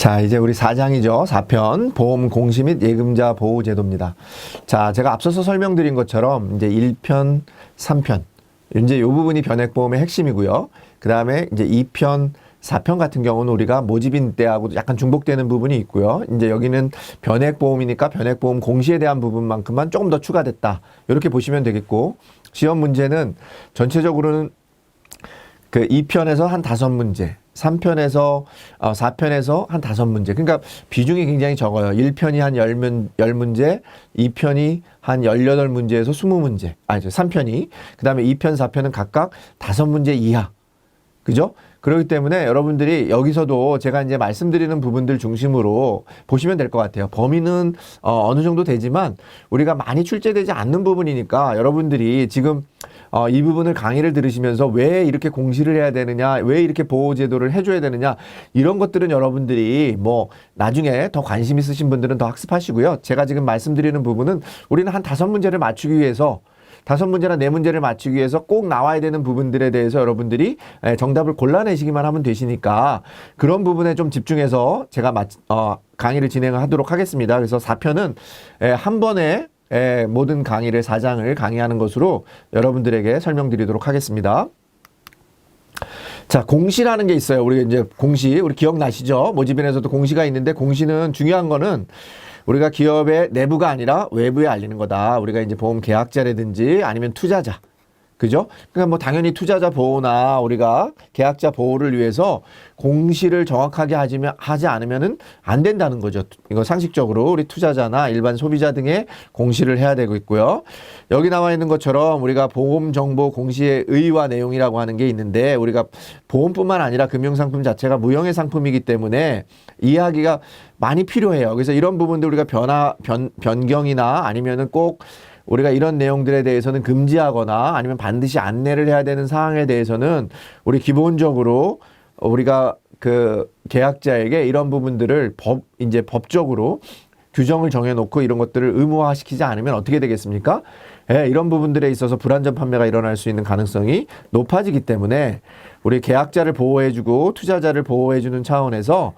자, 이제 우리 4장이죠. 4편 보험 공시 및 예금자 보호 제도입니다. 자, 제가 앞서서 설명드린 것처럼 이제 1편, 3편 이제 이 부분이 변액보험의 핵심이고요. 그 다음에 이제 2편, 4편 같은 경우는 우리가 모집인 때하고 약간 중복되는 부분이 있고요. 이제 여기는 변액보험이니까 변액보험 공시에 대한 부분만큼만 조금 더 추가됐다. 이렇게 보시면 되겠고, 시험 문제는 전체적으로는 그 2편에서 한 5문제, 3편에서 4편에서 한 5문제. 그러니까 비중이 굉장히 적어요. 1편이 한 10문제, 2편이 한 18문제에서 20문제. 아니죠. 3편이. 그다음에 2편, 4편은 각각 5문제 이하. 그죠? 그렇기 때문에 여러분들이 여기서도 제가 이제 말씀드리는 부분들 중심으로 보시면 될 것 같아요. 범위는 어느 정도 되지만 우리가 많이 출제되지 않는 부분이니까 여러분들이 지금 이 부분을 강의를 들으시면서 왜 이렇게 공시를 해야 되느냐, 왜 이렇게 보호제도를 해줘야 되느냐, 이런 것들은 여러분들이 뭐 나중에 더 관심 있으신 분들은 더 학습하시고요. 제가 지금 말씀드리는 부분은 우리는 한 5문제를 맞추기 위해서 5문제나 4문제를 맞추기 위해서 꼭 나와야 되는 부분들에 대해서 여러분들이 정답을 골라내시기만 하면 되시니까 그런 부분에 좀 집중해서 제가 강의를 진행하도록 하겠습니다. 그래서 4편은 한 번에 모든 강의를 4장을 강의하는 것으로 여러분들에게 설명드리도록 하겠습니다. 자, 공시라는 게 있어요. 우리 이제 공시, 우리 기억나시죠? 모집인에서도 공시가 있는데, 공시는 중요한 거는 우리가 기업의 내부가 아니라 외부에 알리는 거다. 우리가 이제 보험 계약자라든지 아니면 투자자. 그죠? 그러니까 뭐 당연히 투자자 보호나 우리가 계약자 보호를 위해서 공시를 정확하게 하지 않으면은 안 된다는 거죠. 이거 상식적으로 우리 투자자나 일반 소비자 등의 공시를 해야 되고 있고요. 여기 나와 있는 것처럼 우리가 보험 정보 공시의 의의와 내용이라고 하는 게 있는데, 우리가 보험뿐만 아니라 금융상품 자체가 무형의 상품이기 때문에 이해하기가 많이 필요해요. 그래서 이런 부분들 우리가 변경이나 아니면은 꼭 우리가 이런 내용들에 대해서는 금지하거나 아니면 반드시 안내를 해야 되는 사항에 대해서는 우리 기본적으로 우리가 그 계약자에게 이런 부분들을 법적으로 규정을 정해놓고 이런 것들을 의무화시키지 않으면 어떻게 되겠습니까? 이런 부분들에 있어서 불안전 판매가 일어날 수 있는 가능성이 높아지기 때문에 우리 계약자를 보호해주고 투자자를 보호해주는 차원에서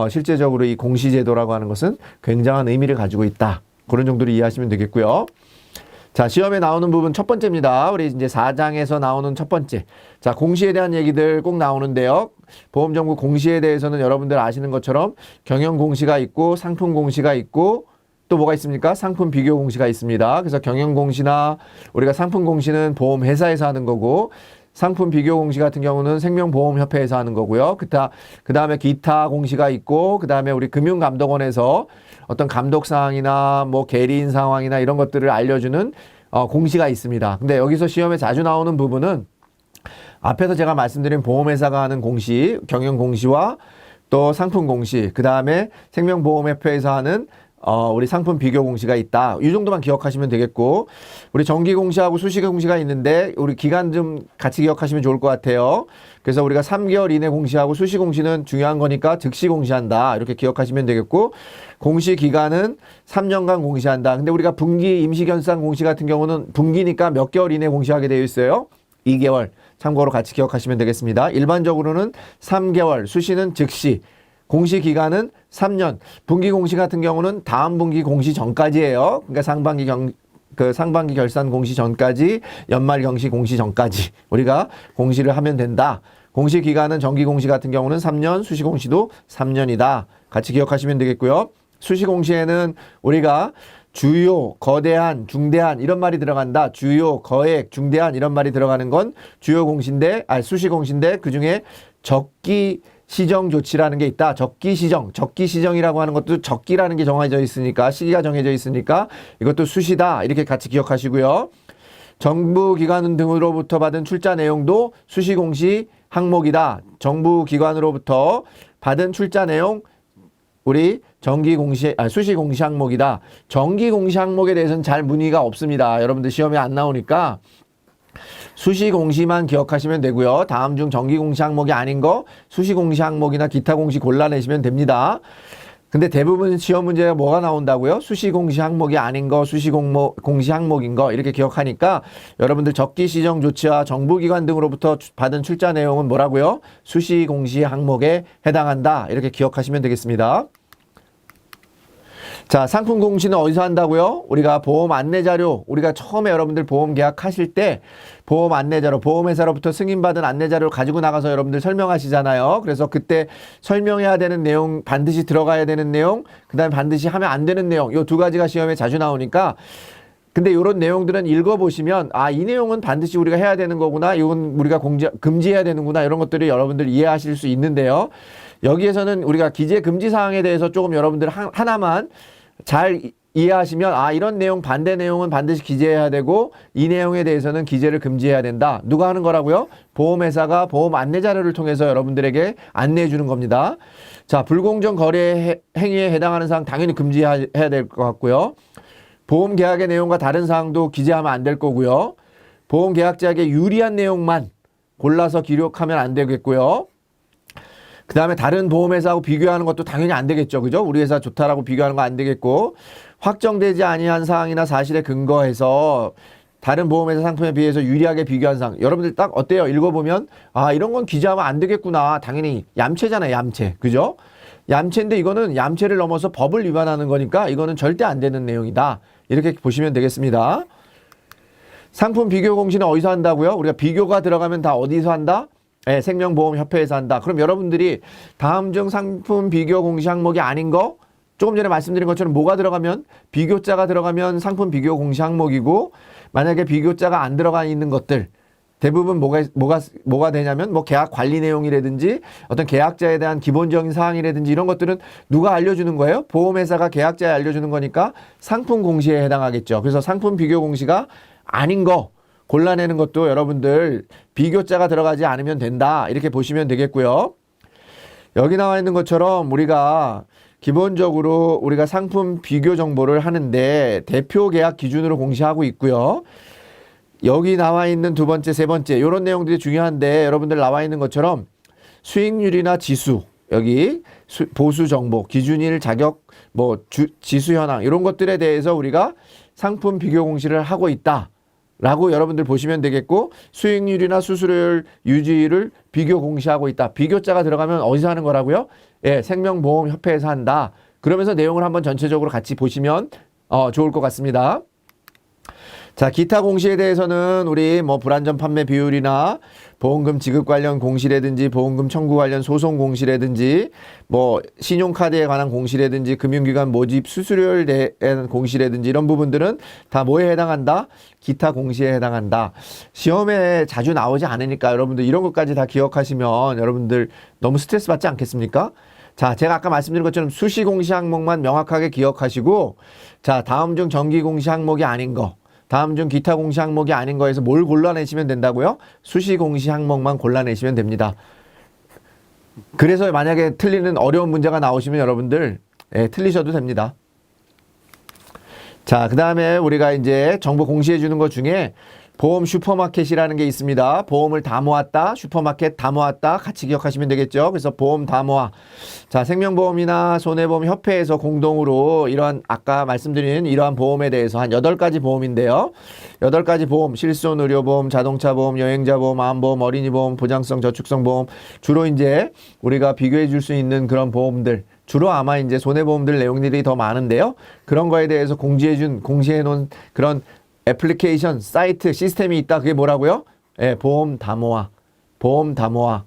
실제적으로 이 공시제도라고 하는 것은 굉장한 의미를 가지고 있다. 그런 정도로 이해하시면 되겠고요. 자, 시험에 나오는 부분 첫 번째입니다. 우리 이제 4장에서 나오는 첫 번째. 자, 공시에 대한 얘기들 꼭 나오는데요. 보험정보 공시에 대해서는 여러분들 아시는 것처럼 경영 공시가 있고 상품 공시가 있고 또 뭐가 있습니까? 상품 비교 공시가 있습니다. 그래서 경영 공시나 우리가 상품 공시는 보험회사에서 하는 거고, 상품 비교 공시 같은 경우는 생명보험협회에서 하는 거고요. 그 다음에 기타 공시가 있고, 그 다음에 우리 금융감독원에서 어떤 감독 사항이나 뭐 계리인 상황이나 이런 것들을 알려주는 공시가 있습니다. 근데 여기서 시험에 자주 나오는 부분은 앞에서 제가 말씀드린 보험회사가 하는 공시, 경영 공시와 또 상품 공시, 그 다음에 생명보험협회에서 하는 우리 상품 비교 공시가 있다. 이 정도만 기억하시면 되겠고, 우리 정기 공시하고 수시 공시가 있는데 우리 기간 좀 같이 기억하시면 좋을 것 같아요. 그래서 우리가 3개월 이내 공시하고 수시 공시는 중요한 거니까 즉시 공시한다. 이렇게 기억하시면 되겠고, 공시 기간은 3년간 공시한다. 근데 우리가 분기 임시견상 공시 같은 경우는 분기니까 몇 개월 이내 공시하게 되어 있어요. 2개월. 참고로 같이 기억하시면 되겠습니다. 일반적으로는 3개월, 수시는 즉시. 공시 기간은 3년. 분기 공시 같은 경우는 다음 분기 공시 전까지예요. 그러니까 상반기 결산 공시 전까지, 연말 경시 공시 전까지 우리가 공시를 하면 된다. 공시 기간은 정기 공시 같은 경우는 3년, 수시 공시도 3년이다. 같이 기억하시면 되겠고요. 수시 공시에는 우리가 주요, 거대한, 중대한 이런 말이 들어간다. 주요, 거액, 중대한 이런 말이 들어가는 건 주요 공시인데, 수시 공시인데 그중에 적기 시정 조치라는 게 있다. 적기 시정이라고 하는 것도 적기라는 게 정해져 있으니까, 시기가 정해져 있으니까 이것도 수시다. 이렇게 같이 기억하시고요. 정부 기관 등으로부터 받은 출자 내용도 수시 공시 항목이다. 정부 기관으로부터 받은 출자 내용 우리 수시 공시 항목이다. 정기 공시 항목에 대해서는 잘 문의가 없습니다. 여러분들 시험에 안 나오니까 수시 공시만 기억하시면 되고요. 다음 중 정기 공시 항목이 아닌 거 수시 공시 항목이나 기타 공시 골라내시면 됩니다. 근데 대부분 시험 문제가 뭐가 나온다고요? 수시 공시 항목이 아닌 거, 수시 공시 항목인 거 이렇게 기억하니까 여러분들 적기 시정 조치와 정부기관 등으로부터 받은 출자 내용은 뭐라고요? 수시 공시 항목에 해당한다. 이렇게 기억하시면 되겠습니다. 자, 상품 공시는 어디서 한다고요? 우리가 보험 안내자료, 우리가 처음에 여러분들 보험 계약하실 때 보험 안내자료, 보험회사로부터 승인받은 안내자료를 가지고 나가서 여러분들 설명하시잖아요. 그래서 그때 설명해야 되는 내용, 반드시 들어가야 되는 내용, 그 다음에 반드시 하면 안 되는 내용, 요 두 가지가 시험에 자주 나오니까 근데 이런 내용들은 읽어보시면 아, 이 내용은 반드시 우리가 해야 되는 거구나. 이건 우리가 금지해야 되는구나. 이런 것들을 여러분들 이해하실 수 있는데요. 여기에서는 우리가 기재 금지 사항에 대해서 조금 여러분들 하나만 잘 이해하시면 아, 이런 내용 반대 내용은 반드시 기재해야 되고 이 내용에 대해서는 기재를 금지해야 된다. 누가 하는 거라고요? 보험회사가 보험 안내 자료를 통해서 여러분들에게 안내해 주는 겁니다. 자, 불공정 거래 행위에 해당하는 사항 당연히 금지해야 될 것 같고요. 보험 계약의 내용과 다른 사항도 기재하면 안 될 거고요. 보험 계약자에게 유리한 내용만 골라서 기록하면 안 되겠고요. 그 다음에 다른 보험회사하고 비교하는 것도 당연히 안 되겠죠. 그죠? 우리 회사 좋다라고 비교하는 거 안 되겠고, 확정되지 아니한 사항이나 사실에 근거해서 다른 보험회사 상품에 비해서 유리하게 비교한 사항. 여러분들 딱 어때요? 읽어보면, 아, 이런 건 기재하면 안 되겠구나. 당연히 얌체잖아요, 얌체. 그죠? 얌체인데 이거는 얌체를 넘어서 법을 위반하는 거니까 이거는 절대 안 되는 내용이다. 이렇게 보시면 되겠습니다. 상품 비교 공시는 어디서 한다고요? 우리가 비교가 들어가면 다 어디서 한다? 네, 생명보험협회에서 한다. 그럼 여러분들이 다음 중 상품 비교 공시 항목이 아닌 거 조금 전에 말씀드린 것처럼 뭐가 들어가면 비교자가 들어가면 상품 비교 공시 항목이고 만약에 비교자가 안 들어가 있는 것들 대부분 뭐가 되냐면 뭐 계약 관리 내용이라든지 어떤 계약자에 대한 기본적인 사항이라든지 이런 것들은 누가 알려주는 거예요? 보험회사가 계약자에 알려주는 거니까 상품 공시에 해당하겠죠. 그래서 상품 비교 공시가 아닌 거 골라내는 것도 여러분들 비교자가 들어가지 않으면 된다. 이렇게 보시면 되겠고요. 여기 나와 있는 것처럼 우리가 기본적으로 우리가 상품 비교 정보를 하는데 대표 계약 기준으로 공시하고 있고요. 여기 나와 있는 두 번째, 세 번째 이런 내용들이 중요한데 여러분들 나와 있는 것처럼 수익률이나 지수, 여기 보수 정보, 기준일 자격, 지수 현황 이런 것들에 대해서 우리가 상품 비교 공시를 하고 있다. 라고 여러분들 보시면 되겠고 수익률이나 수수료율 유지율을 비교 공시하고 있다. 비교자가 들어가면 어디서 하는 거라고요? 예, 생명보험협회에서 한다. 그러면서 내용을 한번 전체적으로 같이 보시면 좋을 것 같습니다. 자, 기타 공시에 대해서는 우리 불안전 판매 비율이나 보험금 지급 관련 공시라든지 보험금 청구 관련 소송 공시라든지 신용카드에 관한 공시라든지 금융기관 모집 수수료에 대한 공시라든지 이런 부분들은 다 뭐에 해당한다? 기타 공시에 해당한다. 시험에 자주 나오지 않으니까 여러분들 이런 것까지 다 기억하시면 여러분들 너무 스트레스 받지 않겠습니까? 자, 제가 아까 말씀드린 것처럼 수시 공시 항목만 명확하게 기억하시고 자, 다음 중 정기 공시 항목이 아닌 거 다음 중 기타 공시 항목이 아닌 거에서 뭘 골라내시면 된다고요? 수시 공시 항목만 골라내시면 됩니다. 그래서 만약에 틀리는 어려운 문제가 나오시면 여러분들 틀리셔도 됩니다. 자, 그 다음에 우리가 이제 정보 공시해 주는 것 중에 보험 슈퍼마켓이라는 게 있습니다. 보험을 다 모았다, 슈퍼마켓 다 모았다 같이 기억하시면 되겠죠. 그래서 보험 다 모아. 자, 생명보험이나 손해보험협회에서 공동으로 이러한 아까 말씀드린 이러한 보험에 대해서 한 8가지 보험인데요. 8가지 보험, 실손 의료보험, 자동차보험, 여행자보험, 암보험, 어린이보험, 보장성 저축성보험 주로 이제 우리가 비교해 줄 수 있는 그런 보험들 주로 아마 이제 손해보험들 내용들이 더 많은데요. 그런 거에 대해서 공시해 놓은 그런 애플리케이션, 사이트, 시스템이 있다. 그게 뭐라고요? 예, 보험 다 모아. 보험 다 모아.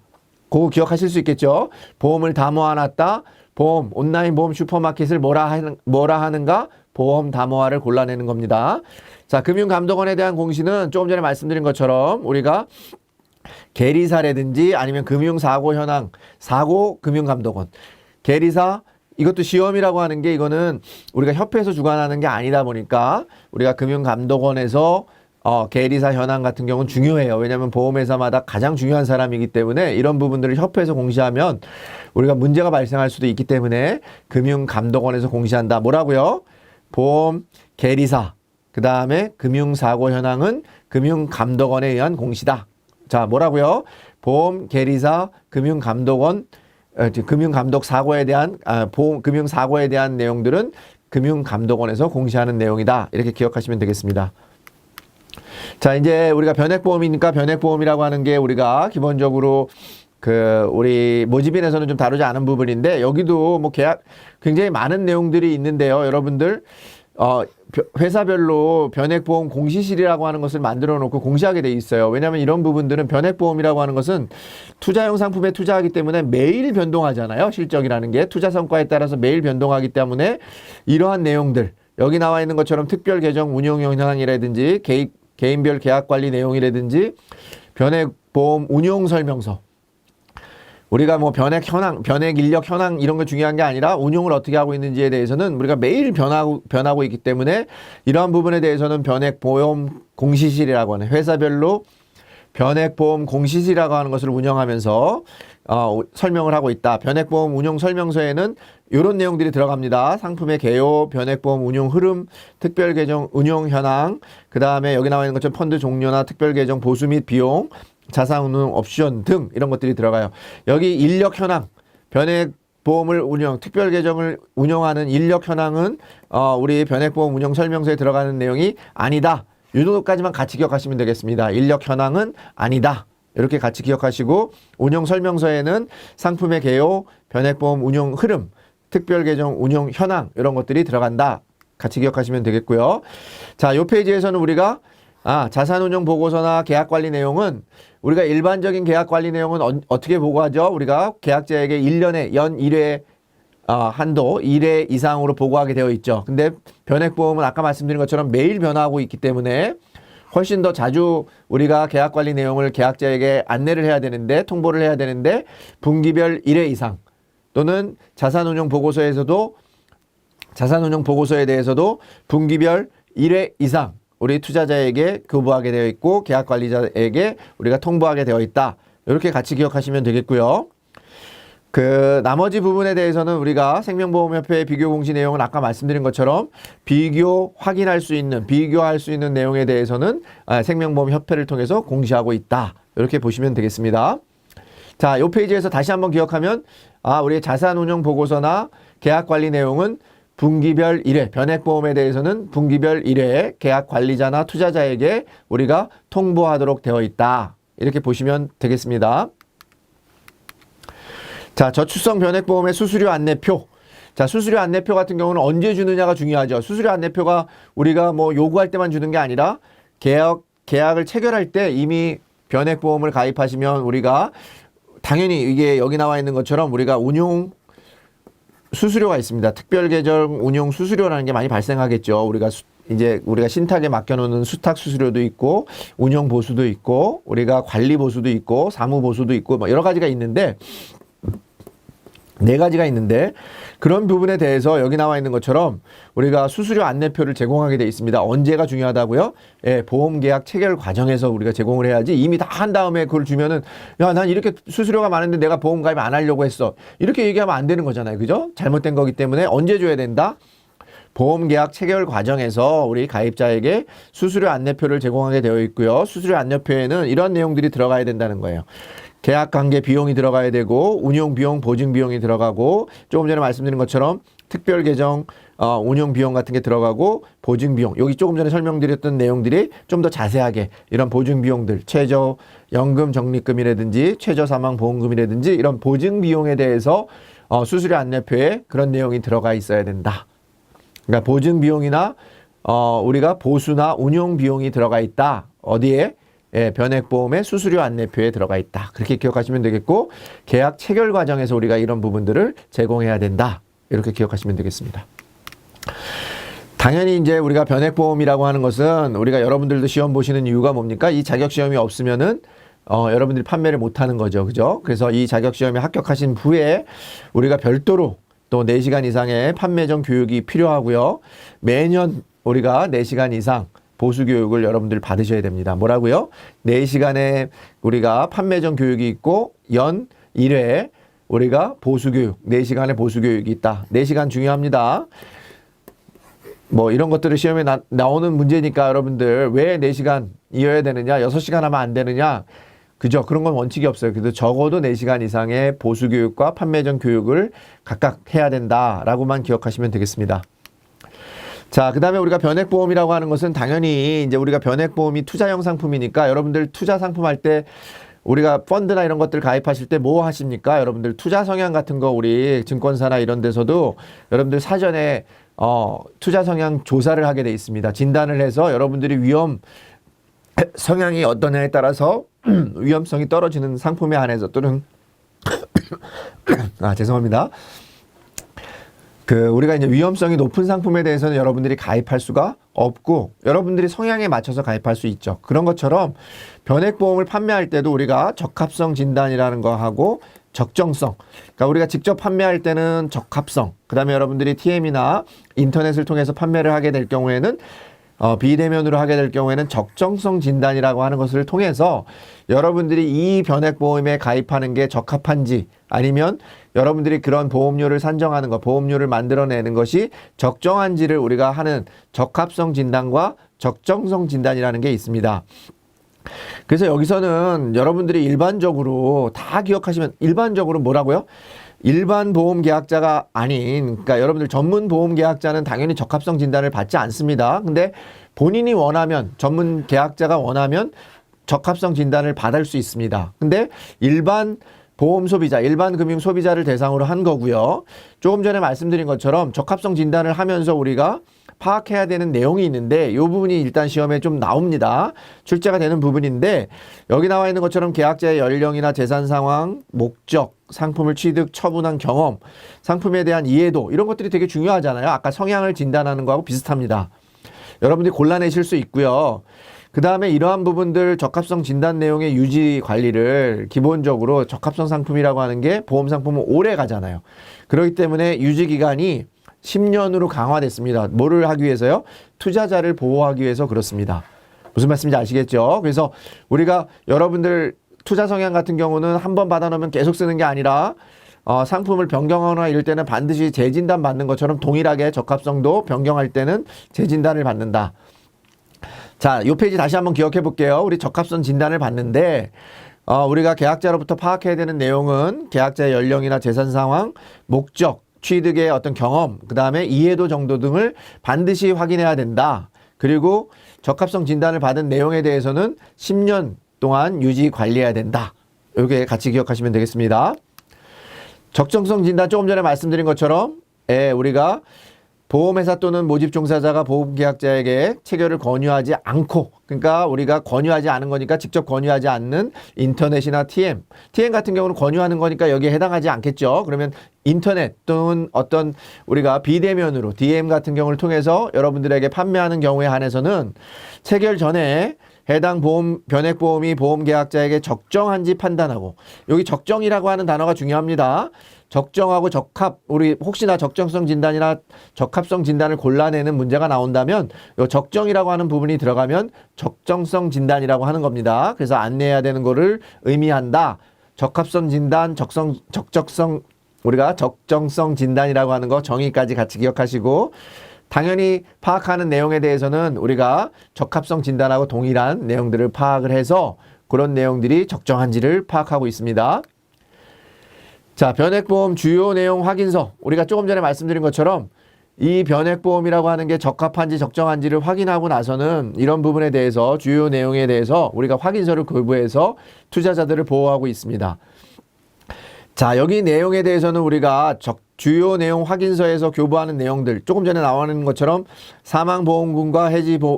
그거 기억하실 수 있겠죠? 보험을 다 모아놨다. 보험, 온라인 보험 슈퍼마켓을 뭐라 하는가? 보험 다 모아를 골라내는 겁니다. 자, 금융감독원에 대한 공시는 조금 전에 말씀드린 것처럼 우리가 계리사라든지 아니면 금융사고 현황, 사고 금융감독원. 계리사, 이것도 시험이라고 하는 게 이거는 우리가 협회에서 주관하는 게 아니다 보니까 우리가 금융감독원에서 계리사 현황 같은 경우는 중요해요. 왜냐하면 보험회사마다 가장 중요한 사람이기 때문에 이런 부분들을 협회에서 공시하면 우리가 문제가 발생할 수도 있기 때문에 금융감독원에서 공시한다. 뭐라고요? 보험, 계리사, 그 다음에 금융사고 현황은 금융감독원에 의한 공시다. 자, 뭐라고요? 보험, 계리사, 금융감독원 금융감독 사고에 대한 금융 사고에 대한 내용들은 금융감독원에서 공시하는 내용이다. 이렇게 기억하시면 되겠습니다. 자, 이제 우리가 변액보험이니까 변액보험이라고 하는 게 우리가 기본적으로 우리 모집인에서는 좀 다루지 않은 부분인데 여기도 뭐 계약 굉장히 많은 내용들이 있는데요. 여러분들 회사별로 변액보험 공시실이라고 하는 것을 만들어 놓고 공시하게 돼 있어요. 왜냐하면 이런 부분들은 변액보험이라고 하는 것은 투자용 상품에 투자하기 때문에 매일 변동하잖아요. 실적이라는 게 투자 성과에 따라서 매일 변동하기 때문에 이러한 내용들 여기 나와 있는 것처럼 특별 계정 운용 현황이라든지 개인별 계약 관리 내용이라든지 변액보험 운용 설명서 우리가 뭐 변액 인력 현황 이런 거 중요한 게 아니라 운용을 어떻게 하고 있는지에 대해서는 우리가 매일 변하고 있기 때문에 이러한 부분에 대해서는 변액보험 공시실이라고 하는 회사별로 변액보험 공시실이라고 하는 것을 운영하면서 설명을 하고 있다. 변액보험 운용 설명서에는 이런 내용들이 들어갑니다. 상품의 개요, 변액보험 운용 흐름, 특별계정 운용 현황, 그 다음에 여기 나와 있는 것처럼 펀드 종료나 특별계정 보수 및 비용, 자산운용 옵션 등 이런 것들이 들어가요. 여기 인력 현황, 변액보험을 특별계정을 운영하는 인력 현황은 우리 변액보험 운영 설명서에 들어가는 내용이 아니다. 이 정도까지만 같이 기억하시면 되겠습니다. 인력 현황은 아니다. 이렇게 같이 기억하시고 운영 설명서에는 상품의 개요, 변액보험 운용 흐름, 특별계정 운용 현황 이런 것들이 들어간다. 같이 기억하시면 되겠고요. 자, 이 페이지에서는 우리가 자산운용 보고서나 계약관리 내용은 우리가 일반적인 계약관리 내용은 어떻게 보고하죠? 우리가 계약자에게 1년에 연 1회 한도 1회 이상으로 보고하게 되어 있죠. 근데 변액보험은 아까 말씀드린 것처럼 매일 변화하고 있기 때문에 훨씬 더 자주 우리가 계약관리 내용을 계약자에게 안내를 해야 되는데 통보를 해야 되는데 분기별 1회 이상 또는 자산운용 보고서에 대해서도 분기별 1회 이상 우리 투자자에게 교부하게 되어 있고 계약관리자에게 우리가 통보하게 되어 있다. 이렇게 같이 기억하시면 되겠고요. 나머지 부분에 대해서는 우리가 생명보험협회의 비교 공시 내용은 아까 말씀드린 것처럼 비교할 수 있는 내용에 대해서는 생명보험협회를 통해서 공시하고 있다. 이렇게 보시면 되겠습니다. 자, 이 페이지에서 다시 한번 기억하면 우리 자산운용 보고서나 계약관리 내용은 분기별 1회, 변액보험에 대해서는 분기별 1회 계약관리자나 투자자에게 우리가 통보하도록 되어 있다. 이렇게 보시면 되겠습니다. 자, 저축성 변액보험의 수수료 안내표. 자, 수수료 안내표 같은 경우는 언제 주느냐가 중요하죠. 수수료 안내표가 우리가 뭐 요구할 때만 주는 게 아니라 계약을 체결할 때 이미 변액보험을 가입하시면 우리가 당연히 이게 여기 나와 있는 것처럼 우리가 운용 수수료가 있습니다. 특별계정 운용 수수료라는 게 많이 발생하겠죠. 우리가 신탁에 맡겨놓는 수탁 수수료도 있고 운용 보수도 있고 우리가 관리 보수도 있고 사무 보수도 있고 뭐 여러 가지가 있는데 4가지가 있는데 그런 부분에 대해서 여기 나와 있는 것처럼 우리가 수수료 안내표를 제공하게 돼 있습니다. 언제가 중요하다고요? 예, 보험계약 체결 과정에서 우리가 제공을 해야지 이미 다 한 다음에 그걸 주면은 난 이렇게 수수료가 많은데 내가 보험 가입 안 하려고 했어. 이렇게 얘기하면 안 되는 거잖아요. 그죠? 잘못된 거기 때문에 언제 줘야 된다? 보험계약 체결 과정에서 우리 가입자에게 수수료 안내표를 제공하게 되어 있고요. 수수료 안내표에는 이런 내용들이 들어가야 된다는 거예요. 계약관계 비용이 들어가야 되고 운용비용, 보증비용이 들어가고 조금 전에 말씀드린 것처럼 특별계정 운용비용 같은 게 들어가고 보증비용 여기 조금 전에 설명드렸던 내용들이 좀 더 자세하게 이런 보증비용들 최저 연금 적립금이라든지 최저 사망보험금이라든지 이런 보증비용에 대해서 수수료 안내표에 그런 내용이 들어가 있어야 된다. 그러니까 보증비용이나 우리가 보수나 운용비용이 들어가 있다. 어디에? 예, 변액보험의 수수료 안내표에 들어가 있다. 그렇게 기억하시면 되겠고 계약 체결 과정에서 우리가 이런 부분들을 제공해야 된다. 이렇게 기억하시면 되겠습니다. 당연히 이제 우리가 변액보험이라고 하는 것은 우리가 여러분들도 시험 보시는 이유가 뭡니까? 이 자격시험이 없으면은 여러분들이 판매를 못하는 거죠. 그죠? 그래서 이 자격시험에 합격하신 후에 우리가 별도로 또 4시간 이상의 판매전 교육이 필요하고요. 매년 우리가 4시간 이상 보수교육을 여러분들 받으셔야 됩니다. 뭐라고요? 4시간의 우리가 판매전 교육이 있고 연 1회 우리가 보수교육, 4시간의 보수교육이 있다. 4시간 중요합니다. 뭐 이런 것들을 시험에 나오는 문제니까 여러분들 왜 4시간이어야 되느냐, 6시간 하면 안 되느냐 그죠? 그런 건 원칙이 없어요. 그래도 적어도 4시간 이상의 보수 교육과 판매 전 교육을 각각 해야 된다라고만 기억하시면 되겠습니다. 자, 그 다음에 우리가 변액보험이라고 하는 것은 당연히 이제 우리가 변액보험이 투자형 상품이니까 여러분들 투자 상품 할 때 우리가 펀드나 이런 것들 가입하실 때 뭐 하십니까? 여러분들 투자 성향 같은 거 우리 증권사나 이런 데서도 여러분들 사전에 투자 성향 조사를 하게 돼 있습니다. 진단을 해서 여러분들이 위험 성향이 어떠냐에 따라서 위험성이 떨어지는 상품에 한해서 또는 죄송합니다. 우리가 이제 위험성이 높은 상품에 대해서는 여러분들이 가입할 수가 없고 여러분들이 성향에 맞춰서 가입할 수 있죠. 그런 것처럼 변액보험을 판매할 때도 우리가 적합성 진단이라는 거 하고 적정성. 그러니까 우리가 직접 판매할 때는 적합성. 그다음에 여러분들이 TM이나 인터넷을 통해서 판매를 하게 될 경우에는 비대면으로 하게 될 경우에는 적정성 진단이라고 하는 것을 통해서 여러분들이 이 변액보험에 가입하는 게 적합한지 아니면 여러분들이 그런 보험료를 산정하는 것, 보험료를 만들어내는 것이 적정한지를 우리가 하는 적합성 진단과 적정성 진단이라는 게 있습니다. 그래서 여기서는 여러분들이 일반적으로 다 기억하시면 일반적으로 뭐라고요? 일반 보험 계약자가 아닌, 그러니까 여러분들 전문 보험 계약자는 당연히 적합성 진단을 받지 않습니다. 근데 본인이 원하면, 전문 계약자가 원하면 적합성 진단을 받을 수 있습니다. 근데 일반 보험 소비자, 일반 금융 소비자를 대상으로 한 거고요. 조금 전에 말씀드린 것처럼 적합성 진단을 하면서 우리가 파악해야 되는 내용이 있는데 이 부분이 일단 시험에 좀 나옵니다. 출제가 되는 부분인데 여기 나와 있는 것처럼 계약자의 연령이나 재산 상황, 목적, 상품을 취득, 처분한 경험, 상품에 대한 이해도 이런 것들이 되게 중요하잖아요. 아까 성향을 진단하는 거하고 비슷합니다. 여러분들이 골라내실 수 있고요. 그 다음에 이러한 부분들 적합성 진단 내용의 유지 관리를 기본적으로 적합성 상품이라고 하는 게 보험 상품은 오래 가잖아요. 그렇기 때문에 유지 기간이 10년으로 강화됐습니다. 뭐를 하기 위해서요? 투자자를 보호하기 위해서 그렇습니다. 무슨 말씀인지 아시겠죠? 그래서 우리가 여러분들 투자 성향 같은 경우는 한번 받아놓으면 계속 쓰는 게 아니라 상품을 변경하거나 이럴 때는 반드시 재진단 받는 것처럼 동일하게 적합성도 변경할 때는 재진단을 받는다. 자, 이 페이지 다시 한번 기억해 볼게요. 우리 적합성 진단을 받는데 우리가 계약자로부터 파악해야 되는 내용은 계약자의 연령이나 재산 상황, 목적, 취득의 어떤 경험, 그 다음에 이해도 정도 등을 반드시 확인해야 된다. 그리고 적합성 진단을 받은 내용에 대해서는 10년 동안 유지 관리해야 된다. 이게 같이 기억하시면 되겠습니다. 적정성 진단 조금 전에 말씀드린 것처럼 우리가 보험회사 또는 모집 종사자가 보험계약자에게 체결을 권유하지 않고, 그러니까 우리가 권유하지 않은 거니까 직접 권유하지 않는 인터넷이나 TM 같은 경우는 권유하는 거니까 여기에 해당하지 않겠죠. 그러면 인터넷 또는 어떤 우리가 비대면으로 DM 같은 경우를 통해서 여러분들에게 판매하는 경우에 한해서는 체결 전에 해당 변액보험이 보험계약자에게 적정한지 판단하고, 여기 적정이라고 하는 단어가 중요합니다. 적정하고 적합, 우리 혹시나 적정성 진단이나 적합성 진단을 골라내는 문제가 나온다면 이 적정이라고 하는 부분이 들어가면 적정성 진단이라고 하는 겁니다. 그래서 안내해야 되는 거를 의미한다. 적합성 진단, 적정성, 우리가 적정성 진단이라고 하는 거 정의까지 같이 기억하시고, 당연히 파악하는 내용에 대해서는 우리가 적합성 진단하고 동일한 내용들을 파악을 해서 그런 내용들이 적정한지를 파악하고 있습니다. 자, 변액보험 주요 내용 확인서. 우리가 조금 전에 말씀드린 것처럼 이 변액보험이라고 하는 게 적합한지 적정한지를 확인하고 나서는 이런 부분에 대해서 주요 내용에 대해서 우리가 확인서를 교부해서 투자자들을 보호하고 있습니다. 자, 여기 내용에 대해서는 우리가 주요 내용 확인서에서 교부하는 내용들, 조금 전에 나오는 것처럼 사망보험금과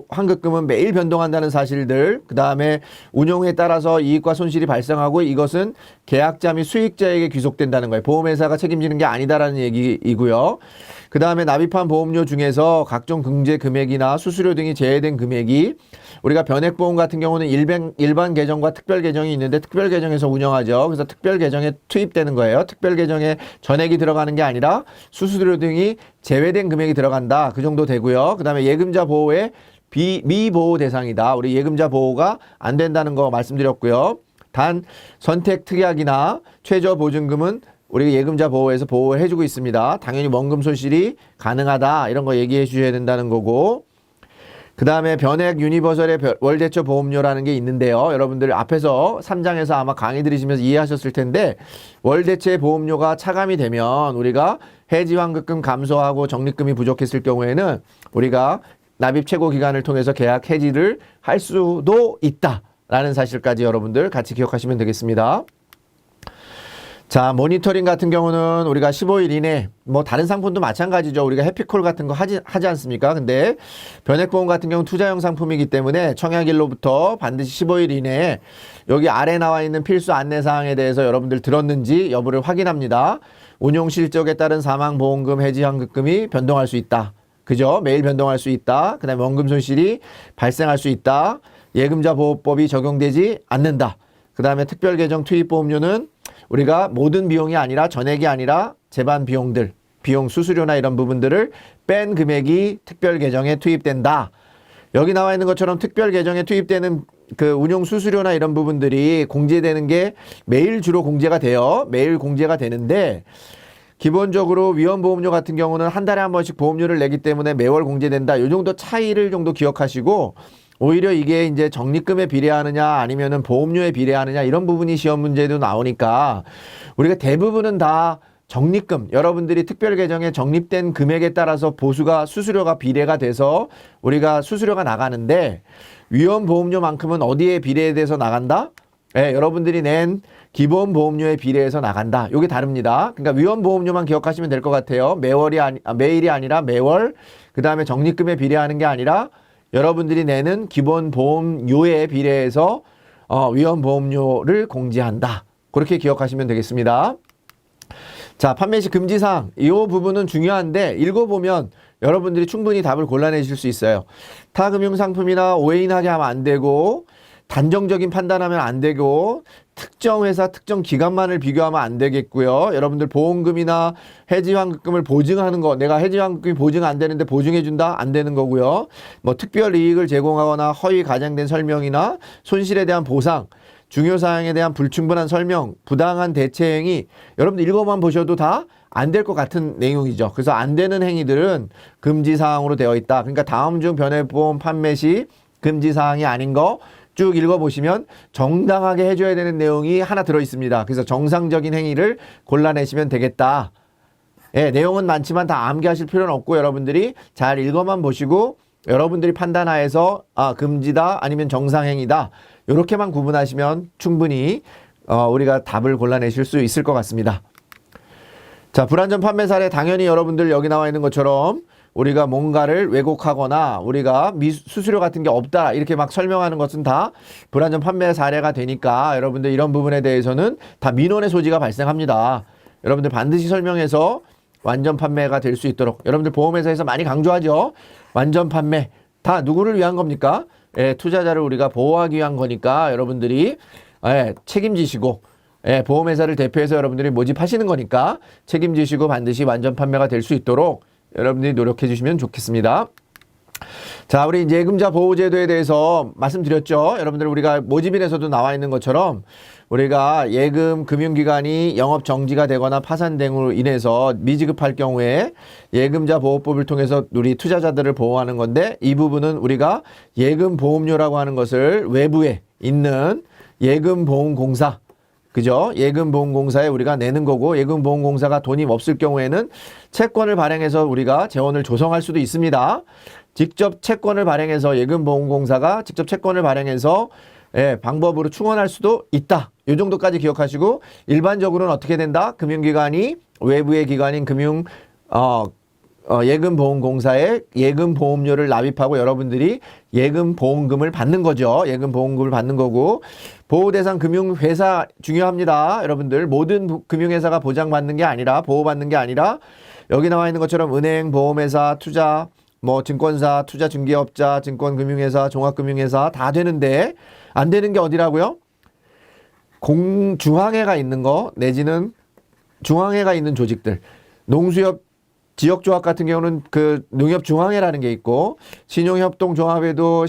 환급금은 매일 변동한다는 사실들, 그 다음에 운용에 따라서 이익과 손실이 발생하고 이것은 계약자 및 수익자에게 귀속된다는 거예요. 보험회사가 책임지는 게 아니다라는 얘기이고요. 그 다음에 납입한 보험료 중에서 각종 긍제 금액이나 수수료 등이 제외된 금액이, 우리가 변액보험 같은 경우는 일반 계정과 특별 계정이 있는데 특별 계정에서 운영하죠. 그래서 특별 계정에 투입되는 거예요. 특별 계정에 전액이 들어가는 게 아니라 수수료 등이 제외된 금액이 들어간다. 그 정도 되고요. 그 다음에 예금자 보호의 미보호 대상이다. 우리 예금자 보호가 안 된다는 거 말씀드렸고요. 단 선택 특약이나 최저 보증금은 우리 예금자 보호에서 보호해 주고 있습니다. 당연히 원금 손실이 가능하다. 이런 거 얘기해 주셔야 된다는 거고. 그 다음에 변액 유니버설의 월대처 보험료라는 게 있는데요. 여러분들 앞에서 3장에서 아마 강의 들으시면서 이해하셨을 텐데 월대체 보험료가 차감이 되면 우리가 해지환급금 감소하고 적립금이 부족했을 경우에는 우리가 납입 최고 기간을 통해서 계약 해지를 할 수도 있다라는 사실까지 여러분들 같이 기억하시면 되겠습니다. 자, 모니터링 같은 경우는 우리가 15일 이내, 뭐 다른 상품도 마찬가지죠. 우리가 해피콜 같은 거 하지 않습니까? 근데 변액보험 같은 경우는 투자형 상품이기 때문에 청약일로부터 반드시 15일 이내에 여기 아래 나와 있는 필수 안내사항에 대해서 여러분들 들었는지 여부를 확인합니다. 운용 실적에 따른 사망보험금 해지환급금이 변동할 수 있다. 그죠? 매일 변동할 수 있다. 그 다음에 원금 손실이 발생할 수 있다. 예금자 보호법이 적용되지 않는다. 그 다음에 특별계정 투입보험료는 우리가 모든 비용이 아니라 전액이 아니라 제반 비용들, 비용 수수료나 이런 부분들을 뺀 금액이 특별 계정에 투입된다. 여기 나와 있는 것처럼 특별 계정에 투입되는 그 운용 수수료나 이런 부분들이 공제되는 게 매일 주로 공제가 돼요. 매일 공제가 되는데 기본적으로 위험보험료 같은 경우는 한 달에 한 번씩 보험료를 내기 때문에 매월 공제된다. 이 정도 차이를 정도 기억하시고 오히려 이게 이제 적립금에 비례하느냐 아니면은 보험료에 비례하느냐 이런 부분이 시험 문제도 나오니까 우리가 대부분은 다 적립금, 여러분들이 특별 계정에 적립된 금액에 따라서 보수가 수수료가 비례가 돼서 우리가 수수료가 나가는데 위험보험료만큼은 어디에 비례돼서 나간다? 네, 여러분들이 낸 기본 보험료에 비례해서 나간다. 이게 다릅니다. 그러니까 위험보험료만 기억하시면 될 것 같아요. 매일이 아니라 매월, 그 다음에 적립금에 비례하는 게 아니라 여러분들이 내는 기본 보험료에 비례해서 위험보험료를 공제한다. 그렇게 기억하시면 되겠습니다. 자, 판매 시 금지사항. 이 부분은 중요한데 읽어보면 여러분들이 충분히 답을 골라내실 수 있어요. 타 금융상품이나 오해인하게 하면 안 되고 단정적인 판단하면 안 되고 특정 회사 특정 기간만을 비교하면 안 되겠고요. 여러분들 보험금이나 해지환급금을 보증하는 거, 내가 해지환급금이 보증 안 되는데 보증해준다? 안 되는 거고요. 뭐 특별 이익을 제공하거나 허위 과장된 설명이나 손실에 대한 보상, 중요사항에 대한 불충분한 설명, 부당한 대체 행위, 여러분들 읽어만 보셔도 다 안 될 것 같은 내용이죠. 그래서 안 되는 행위들은 금지사항으로 되어 있다. 그러니까 다음 중 변액보험 판매 시 금지사항이 아닌 거 쭉 읽어보시면 정당하게 해줘야 되는 내용이 하나 들어있습니다. 그래서 정상적인 행위를 골라내시면 되겠다. 예, 내용은 많지만 다 암기하실 필요는 없고 여러분들이 잘 읽어만 보시고 여러분들이 판단하에서 금지다 아니면 정상행위다 이렇게만 구분하시면 충분히 우리가 답을 골라내실 수 있을 것 같습니다. 자, 불안전 판매 사례 당연히 여러분들 여기 나와 있는 것처럼 우리가 뭔가를 왜곡하거나 우리가 수수료 같은 게 없다 이렇게 막 설명하는 것은 다 불안전 판매 사례가 되니까 여러분들 이런 부분에 대해서는 다 민원의 소지가 발생합니다. 여러분들 반드시 설명해서 완전 판매가 될 수 있도록 여러분들 보험회사에서 많이 강조하죠. 완전 판매 다 누구를 위한 겁니까? 예, 투자자를 우리가 보호하기 위한 거니까 여러분들이 책임지시고 보험회사를 대표해서 여러분들이 모집하시는 거니까 책임지시고 반드시 완전 판매가 될 수 있도록 여러분들이 노력해 주시면 좋겠습니다. 자, 우리 이제 예금자 보호제도에 대해서 말씀드렸죠. 여러분들 우리가 모집인에서도 나와 있는 것처럼 우리가 예금 금융기관이 영업 정지가 되거나 파산 등으로 인해서 미지급할 경우에 예금자 보호법을 통해서 우리 투자자들을 보호하는 건데 이 부분은 우리가 예금 보험료라고 하는 것을 외부에 있는 예금보험공사 그죠? 예금보험공사에 우리가 내는 거고 예금보험공사가 돈이 없을 경우에는 채권을 발행해서 우리가 재원을 조성할 수도 있습니다. 직접 채권을 발행해서 예금보험공사가 직접 채권을 발행해서 방법으로 충원할 수도 있다. 이 정도까지 기억하시고 일반적으로는 어떻게 된다? 금융기관이 외부의 기관인 예금보험공사에 예금보험료를 납입하고 여러분들이 예금보험금을 받는 거죠. 예금보험금을 받는 거고 보호대상 금융회사 중요합니다. 여러분들 모든 금융회사가 보장받는 게 아니라 보호받는 게 아니라 여기 나와 있는 것처럼 은행, 보험회사, 투자, 증권사, 투자중개업자, 증권금융회사, 종합금융회사 다 되는데 안 되는 게 어디라고요? 중앙회가 있는 거 내지는 중앙회가 있는 조직들 농수협 지역조합 같은 경우는 그 농협중앙회라는 게 있고 신용협동종합에도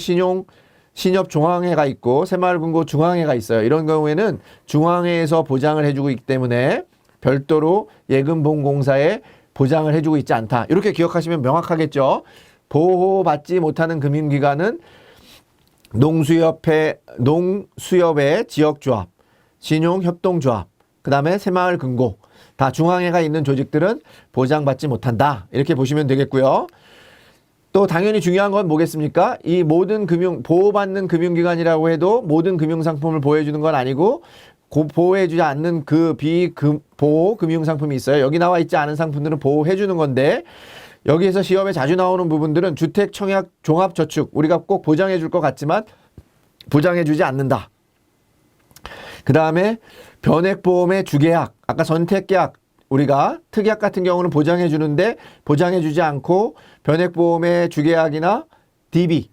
신협종합회가 있고 새마을금고 중앙회가 있어요. 이런 경우에는 중앙회에서 보장을 해주고 있기 때문에 별도로 예금보험공사에 보장을 해주고 있지 않다. 이렇게 기억하시면 명확하겠죠. 보호받지 못하는 금융기관은 농수협의 지역조합, 신용협동조합, 그 다음에 새마을금고, 다 중앙회가 있는 조직들은 보장받지 못한다. 이렇게 보시면 되겠고요. 또 당연히 중요한 건 뭐겠습니까? 이 모든 보호받는 금융기관이라고 해도 모든 금융상품을 보호해주는 건 아니고 보호해주지 않는 그 비보호 금융상품이 있어요. 여기 나와 있지 않은 상품들은 보호해주는 건데 여기에서 시험에 자주 나오는 부분들은 주택, 청약, 종합저축 우리가 꼭 보장해줄 것 같지만 보장해주지 않는다. 그 다음에 변액보험의 주계약, 아까 선택계약, 우리가 특약 같은 경우는 보장해 주는데 보장해 주지 않고 변액보험의 주계약이나 DB,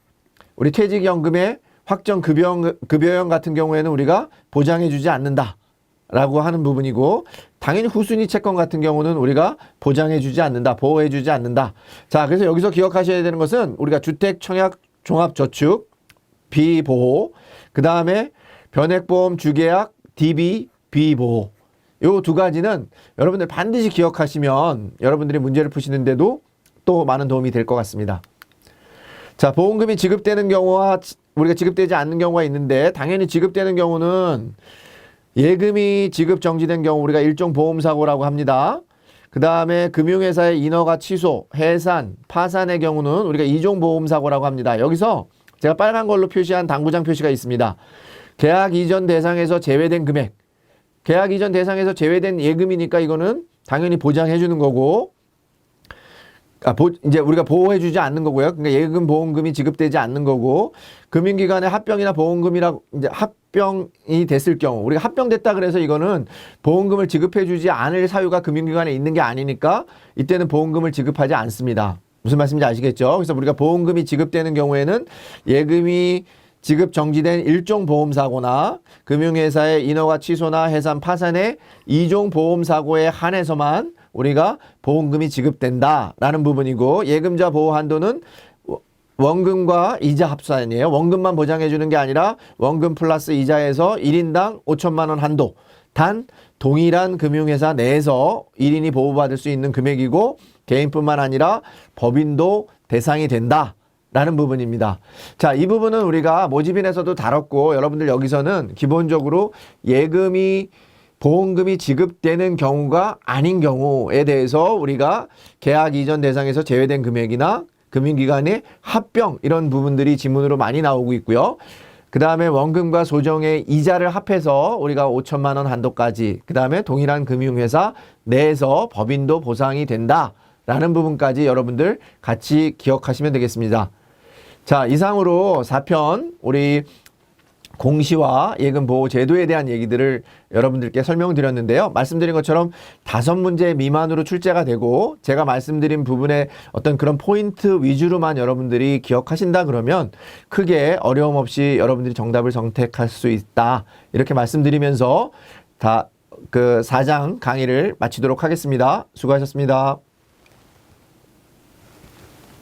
우리 퇴직연금의 확정급여형 같은 경우에는 우리가 보장해 주지 않는다라고 하는 부분이고 당연히 후순위 채권 같은 경우는 우리가 보장해 주지 않는다, 보호해 주지 않는다. 자, 그래서 여기서 기억하셔야 되는 것은 우리가 주택, 청약, 종합저축, 비보호, 그 다음에 변액보험 주계약, DB, 비보호. 요 두 가지는 여러분들 반드시 기억하시면 여러분들이 문제를 푸시는데도 또 많은 도움이 될 것 같습니다. 자, 보험금이 지급되는 경우와 우리가 지급되지 않는 경우가 있는데 당연히 지급되는 경우는 예금이 지급 정지된 경우 우리가 일종 보험사고라고 합니다. 그 다음에 금융회사의 인허가 취소, 해산, 파산의 경우는 우리가 이종 보험사고라고 합니다. 여기서 제가 빨간 걸로 표시한 당구장 표시가 있습니다. 계약 이전 대상에서 제외된 금액, 계약 이전 대상에서 제외된 예금이니까 이거는 당연히 보장해 주는 거고, 이제 우리가 보호해 주지 않는 거고요. 그러니까 예금 보험금이 지급되지 않는 거고, 금융기관의 합병이나 보험금이라고 이제 합병이 됐을 경우, 우리가 합병됐다 그래서 이거는 보험금을 지급해 주지 않을 사유가 금융기관에 있는 게 아니니까 이때는 보험금을 지급하지 않습니다. 무슨 말씀인지 아시겠죠? 그래서 우리가 보험금이 지급되는 경우에는 예금이 지급 정지된 일종 보험사고나 금융회사의 인허가 취소나 해산 파산의 이종 보험사고에 한해서만 우리가 보험금이 지급된다라는 부분이고 예금자 보호 한도는 원금과 이자 합산이에요. 원금만 보장해 주는 게 아니라 원금 플러스 이자에서 1인당 5천만 원 한도. 단 동일한 금융회사 내에서 1인이 보호받을 수 있는 금액이고 개인뿐만 아니라 법인도 대상이 된다. 라는 부분입니다. 자, 이 부분은 우리가 모집인에서도 다뤘고 여러분들 여기서는 기본적으로 보험금이 지급되는 경우가 아닌 경우에 대해서 우리가 계약 이전 대상에서 제외된 금액이나 금융기관의 합병 이런 부분들이 지문으로 많이 나오고 있고요. 그 다음에 원금과 소정의 이자를 합해서 우리가 5천만 원 한도까지 그 다음에 동일한 금융회사 내에서 법인도 보상이 된다라는 부분까지 여러분들 같이 기억하시면 되겠습니다. 자, 이상으로 4편 우리 공시와 예금보호 제도에 대한 얘기들을 여러분들께 설명드렸는데요. 말씀드린 것처럼 5문제 미만으로 출제가 되고 제가 말씀드린 부분의 어떤 그런 포인트 위주로만 여러분들이 기억하신다 그러면 크게 어려움 없이 여러분들이 정답을 선택할 수 있다. 이렇게 말씀드리면서 그 4장 강의를 마치도록 하겠습니다. 수고하셨습니다.